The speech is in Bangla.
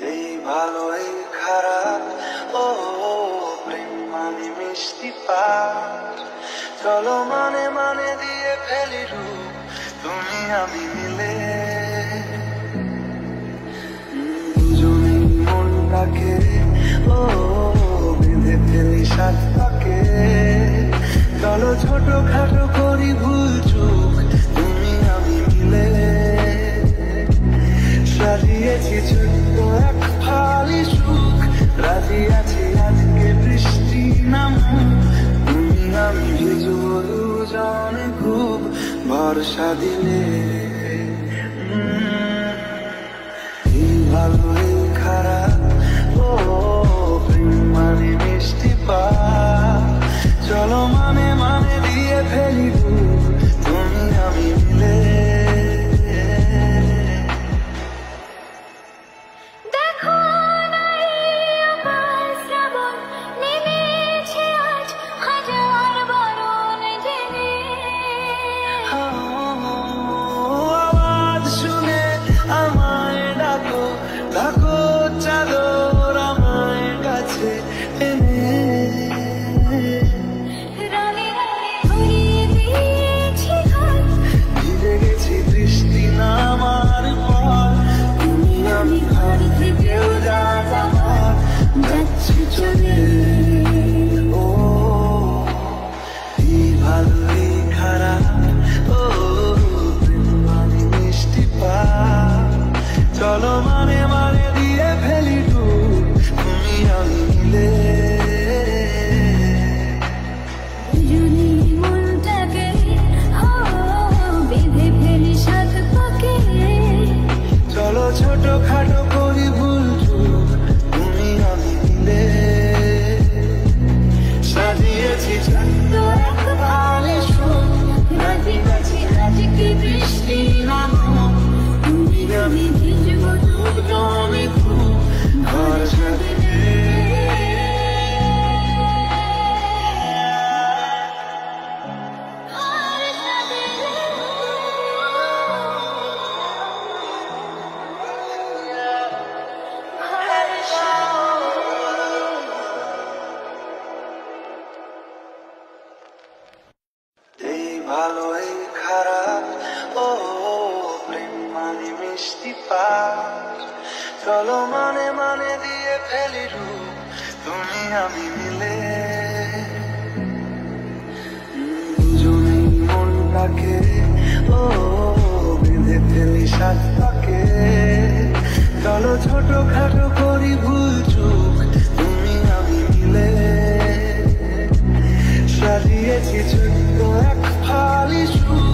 এই ভালো এই খারাপ, ও প্রেম মানে মিষ্টি পার। চলো মানে মানে দিয়ে ফেলি রূপ, তুমি আমি মিলে। দুজনেই মনটাকে ও বেঁধে ফেলি সাত পাকে। চলো ছোট খাটো করি ভুল চুক, তুমি আমি মিলে। সাজিয়েছি ছোট্ট এক ফালি সুখ, রাজি আছি আজকে বৃষ্টি নামুক। তুমি আমি ভিজব দুজনে খুব ভরসা দিলে। এই ভালো এই খারাপ, ও প্রেম মানে মিষ্টি পার। চলো মানে মানে দিয়ে ফেলি রূপ, তুমি আমি মিলে। আওয়াজ শুনে আমায় ডাকো, ডাকো চাদর আমায় কাছে এনে। ভিজে গেছি বৃষ্টি নামার পর, তুমি আমি ঘর থেকেও যাচ্ছি চলে। ও এই ভালো এই খারাপ, ও প্রেম মানে মিষ্টি পার। চলো মানে মানে দিয়ে ফেলি রূপ, তুমি আমি মিলে। চলো ছোট খাটো করি ভুল চুক, তুমি আমি মিলে। সাজিয়েছি ছোট্ট এক ফালি সুখ, রাজি আছি আজকে বৃষ্টি নামুক। তুমি আমি ভিজব দুজনে খুব ভরসা দিলে। এই ভালো এই খারাপ, ও প্রেম মানে মিষ্টি পার। চলো মানে মানে দিয়ে ফেলি রূপ, তুমি আমি মিলে। দুজনেই মনটাকে ও বেঁধে ফেলি সাত পাকে। চলো ছোট খাটো করি ভুল চুক, তুমি আমি মিলে। সাজিয়েছি ছোট্ট এক ফালি সুখ,